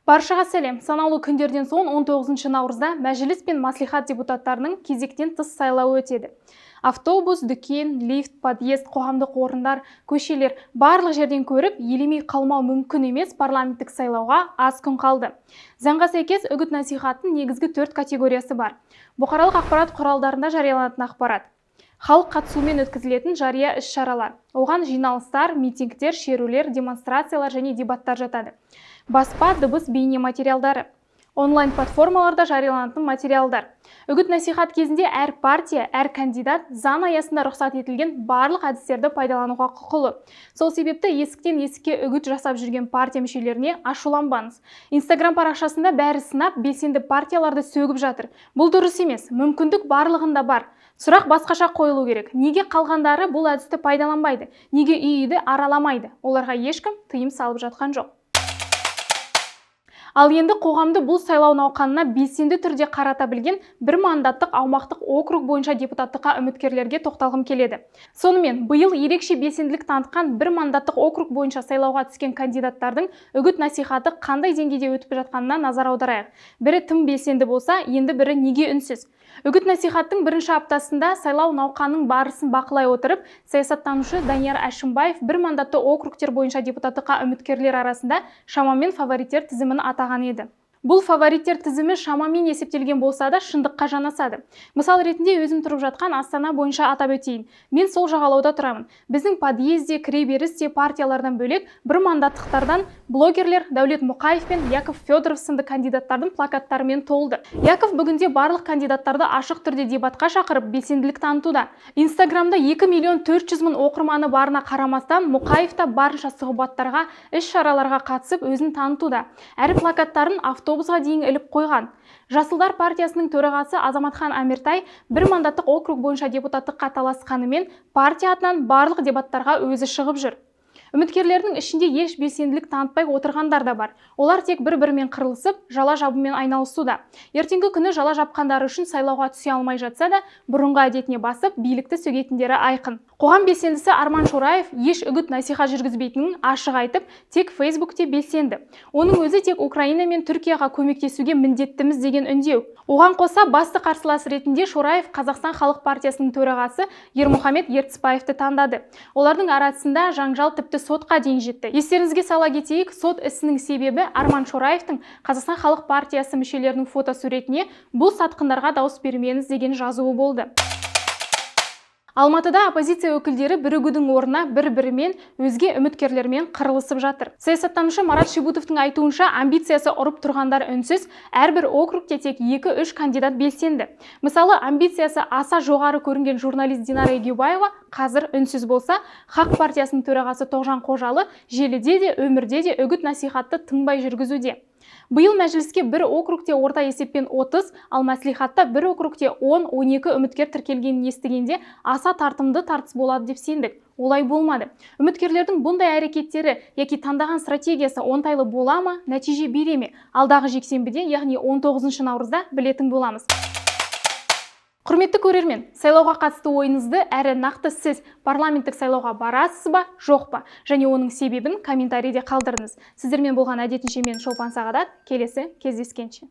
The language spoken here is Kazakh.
Баршаға сәлем. Санаулы күндерден соң 19 наурызда мәжіліс пен мәслихат депутаттарының кезектен тыс сайлауы өтеді. Автобус, дүкен, лифт, подъезд, қоғамдық орындар, көшелер барлық жерден көріп, елемей қалмау мүмкін емес парламенттік сайлауға аз күн қалды. Заңға сәйкес үгіт-насихаттың негізгі 4 категориясы бар. Бұқаралық ақпарат құралдарында жарияланатын ақпарат. Халық қатысуымен өткізілетін жария іс-шаралар. Оған жиналыстар, митингтер, шерулер, демонстрациялар және дебаттар жатады. Баспа, дыбыс, бейне материалдары. Онлайн-платформаларда жарияланатын материалдар. Үгіт-насихат кезінде әр партия, әр кандидат заң аясында рұқсат етілген барлық әдістерді пайдалануға құқылы. Сол себепті есіктен есікке үгіт жасап жүрген партия мүшелеріне ашуланбаңыз. Инстаграм парақшасында бәрі сынап, белсенді партияларды сөгіп жатыр. Бұл дұрыс емес, мүмкіндік барлығында бар. Сұрақ басқаша қойылу керек. Неге қалғандары бұл әдісті пайдаланбайды? Неге үйді араламайды? Оларға ешкім тыйым салып жатқан жоқ. Ал енді қоғамды бұл сайлау науқанына белсенді түрде қарата білген бір мандаттық аумақтық округ бойынша депутаттыққа үміткерлерге тоқталғым келеді. Сонымен, биыл ерекше белсенділік танытқан бір мандаттық округ бойынша сайлауға түскен кандидаттардың үгіт-насихаты қандай деңгейде өтіп жатқанына назар аударайық. Бірі тым белсенді болса, енді бірі неге үнсіз? Үгіт-насихаттың бірінші аптасында сайлау науқанының барысын бақылай отырып, саясаттанушы Данияр Әшімбаев бір мандатты округтер бойынша депутаттыққа үміткерлер арасында шамамен фавориттер тізімін атаған еді. Бұл фавориттер тізімі шамамен есептелген болса да шындыққа жанасады. Мысал ретінде өзім тұрып жатқан Астана бойынша атап өтейін. Мен сол жағалауда тұрамын. Біздің подъезде, кіреберісте партиялардан бөлек бір мандаттықтардан блогерлер Дәулет Мұқаев пен Яков Федоров сынды кандидаттардың плакаттарымен толды. Яков бүгінде барлық кандидаттарды ашық түрде дебатқа шақырып белсенділік танытуда. Инстаграмда 2.400.000 оқырманы барына қарамастан Мұқаев та барынша сұхбаттарға, іс-шараларға қатысып өзін танытуда. Әрі плакаттарын автобусқа дейін іліп қойған. Жасылдар партиясының төрағасы Азаматхан Амиртай бір мандаттық округ бойынша депутаттыққа таласқанымен партия атынан барлық дебаттарға өзі шығып жүр. Үміткерлердің ішінде еш белсенділік танытпай отырғандар да бар. Олар тек бір-бірімен қырылысып, жала жабумен айналысуда. Ертеңгі күні жала жапқандары үшін сайлауға түсе алмай жатса да, бұрынғы әдетіне басып, билікті сөгетіндері айқын. Қоғам белсендісі Арман Шораев еш үгіт-насихат жүргізбейтінін ашық айтып, тек Фейсбукте белсенді. Оның өзі тек Украина мен Түркияға көмектесуге міндеттіміз деген үндеу. Оған қоса басты қарсылас ретінде Шораев Қазақстан халық партиясының төрағасы Ермұхамед Ертісбаевты таңдады. Олардың арасында жанжал тіпті сотқа дейін жетті. Естеріңізге сала кетейік, сот ісінің себебі Арман Шораевтың Қазақстан халық партиясы мүшелерінің фотосуретіне бұл сатқындарға дауыс бермеңіз деген жазуы болды. Алматыда оппозиция өкілдері бірігудің орнына бір-бірімен өзге үміткерлермен қырылысып жатыр. Саясаттанушы Марат Шибутовтың айтуынша, амбициясы ұрып тұрғандар үнсіз, әрбір округте тек 2-3 кандидат белсенді. Мысалы, амбициясы аса жоғары көрінген журналист Динара Егеубаева қазір үнсіз болса, Хақ партиясының төрағасы Тоғжан Қожалы желіде де, өмірде де үгіт-насихатты тыңбай жүргізуде. Биыл мәжіліске бір округте орта есеппен 30, ал мәслихатта бір округте 10-12 үміткер тіркелгенін естігенде аса тартымды тартыс болады деп сендік. Олай болмады. Үміткерлердің бұндай әрекеттері яки таңдаған стратегиясы оңтайлы бола ма, нәтиже бере ме? Алдағы жексенбіде, яғни 19 наурызда білетін боламыз. Құрметті көрермен, сайлауға қатысты ойыңызды әрі нақты сіз парламенттік сайлауға барасыз ба, жоқ па? Және оның себебін комментарийде қалдырыңыз. Сіздермен болған әдетінше мен Шолпан Сағадат, келесі кездескенше.